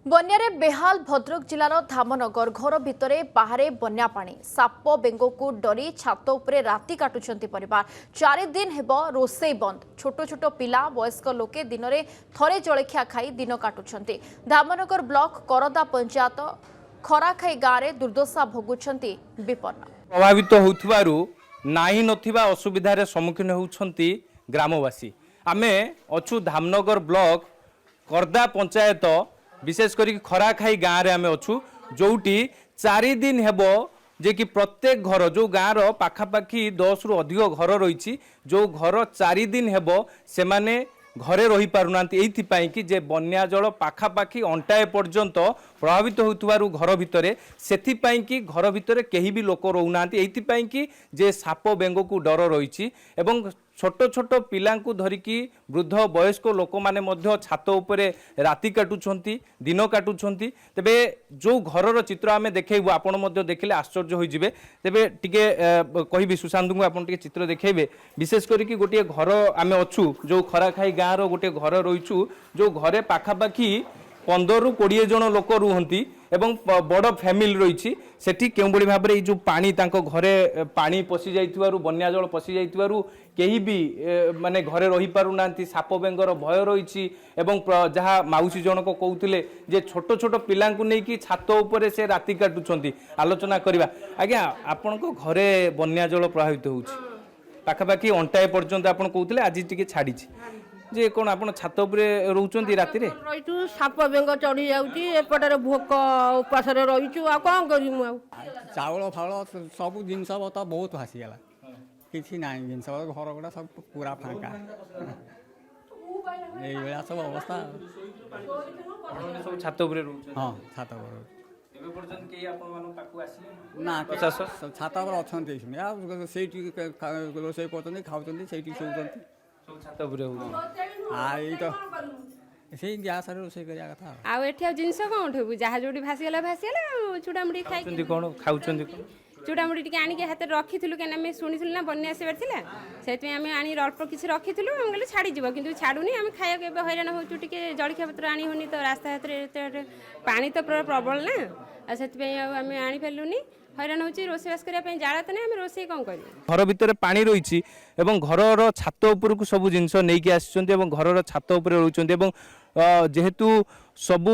बन्यारे बेहाल भद्रक जिलार धामनगर घर भितरे बाहरे बन्या पानी साप बेंग को डरी छात उपरे राति काटुछंती परिवार 4 दिन हेबो रोसई बंद छोट छोट पिला वयस्क लोके दिन में थरे जलखिया खाई दिन काटुछंती। धामनगर ब्लॉक करदा पंचायत खराखाई गाँव में दुर्दशा भोगुछंती विपन्न प्रभावित होउथिबारु नाही नथिबा असुविधार सम्मुखीन होउछंती ग्रामवासी। आमे अछु धामनगर ब्लॉक करदा पंचायत विशेष करी खराखाई गाँव में आम अच्छू जोटी 4 दिन हेबो जे कि प्रत्येक घर जो गाँव पाखापाखि 10 रु अधिक घर रही जो घर 4 दिन हेबो से माने घरे रही पारुना कि जे बन्या जल पाखापाखि अंटाए पर्यंत प्रभावित होतुवारु घर भितरे सेथिपाई कि घर भितरे केही भी लोक रहउना कि जे साप बेंग को डर रही एवं छोट छोट पिलांकु धरिकी वृद्ध वयस्क लोक माने मध्य छात उपरे राति काटुछंती दिन काटुछंती। तेबे जो घरर चित्र आमे देखैबु आपण मध्य देखिले आश्चर्य होई जिवे। तेबे टिके कहिबि सुशांत को आपण टिके चित्र देखैबे विशेष करी कि गोटे घर आमे अछु जो खराखाई गाँव रो गोटे घर रहिछु जो घरे पाखापाखि 15 रु 20 जन लोक रुहंती एवं बड़ फैमिली रही सेठी केउ बड़ी भाबरे ई जो पानी तांको घरे पानी पसी जाइतुवारु बन्या जल पसी जाइतुवारु केही भी माने घरे रही पारुनांती साप बेंगर भय रही एवं जहाँ माउसी जनक कहउतिले जे छोट छोट पिलांकु नै कि छात उपरे से राति काटुछंती आलोचना करबा। आज्ञा आपनको घरे बन्या जल प्रभावित होउछि पाखापाखि अंटाए पर्यंत आपण कहउतिले आज टिके छाडिछि जे कोन आपण छात उपरे रहउचंती राति रे रहितु साप बेंग चढ़ी जाउची एपटर भोक उपास रे रहिचु आ कोन करिमु आ चाउल फाउल सब जिनस बता बहुत भासी गला किछि नाही जिनस घर गुडा सब पूरा फांका एई बेला सब अवस्था सब छात उपरे रहउछ। हां छात उपरे एबे पर्यंत के आपण मानु पाकु आसी ना छात उपरे अछंती आ सेठी रोसई करतनी खाउतनी सेठी सोउतनी सब छात उपरे हो आई तो से गैस रे रोसई करिया कथा आ एठी जिनस कोन उठेबु जहा जोडी भासी गला चुडामुडी खाइ चंदी कोन खाउचंदी कोन चुडामुडी टिके आनी के हाथ रखिथिलु केना मे सुनिथिलु ना बन्या आसीबार थिला सेति आमे आनी अल्प किछि रखिथिलु हम गले छाडी जिवो किंतु छाडुनी आमे खाया के हैरान होचु टिके जळखिया पत्र आनी होनी तो रास्ता हाथ रे पानी तो प्रबल ना आ सेति आमे आनी फेलुनी हैरान होची रोसईबास करिया जाला तो नहीं रोसई कौन कर घर भितर पानी रही एवं घरर छात उपरक सब जिनस नहीं आसी घरर छात उपर रोच जेहेतु सबू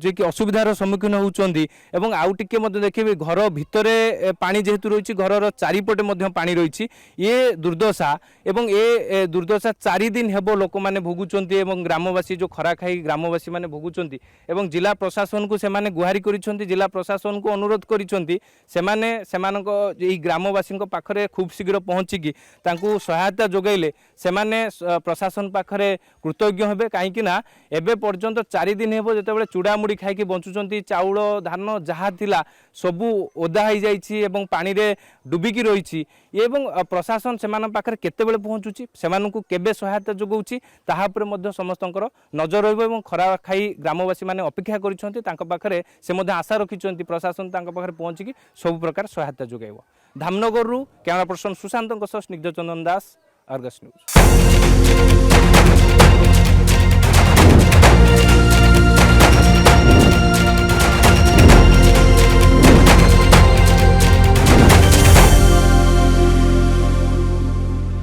जे कि असुविधार सम्मुखीन होउचंदी एवं आउ टिके मध्य देखिबे घर भितरे पानी जेहेतु रही घरर चारिपटे मध्य पानी रही ये दुर्दशा एवं ए दुर्दशा 4 दिन हेबो लोक माने भोगुचंती एवं ग्रामवासी जो खराखाई ग्रामवासी माने भोगुचंती एवं जिला प्रशासन को सेमाने गुहारी करिसंती जिला प्रशासन को अनुरोध करिसंती सेमाने सेमानक एई ग्रामवासी पाखरे खूब शीघ्र पहुँचिकी तांकू सहायता जोगाइले सेमाने प्रशासन पाखरे कृतज्ञ हेबे काहेकि ना एबे पर्यंत 4 दिन हेबो जेतेबेले चूड़ामुड़ी खाइकी बंचुचंती चाउल धान जहा थिला सबु ओदा हो जाइछि एवं पानी रे डुबिकी रहिछि एवं प्रशासन सेमान पाखरे केतेबेले पहुँचुछि सेमानकु केबे सहायता जोगाउछि ताहा उपरे मध्य समस्तंकर नजर रहइबो एवं खराखाई ग्रामवासी माने अपेक्षा करिसंती तांका पाखरे से मध्य आशा रखिसंती प्रशासन तांका पाखरे पहुँचिकी सब प्रकार सहायता जोगाइबो। धामनगर रु कैमरा पर्सन सुशांतଙ୍କ सह स्निग्ध चंदन दास, अर्गस न्यूज।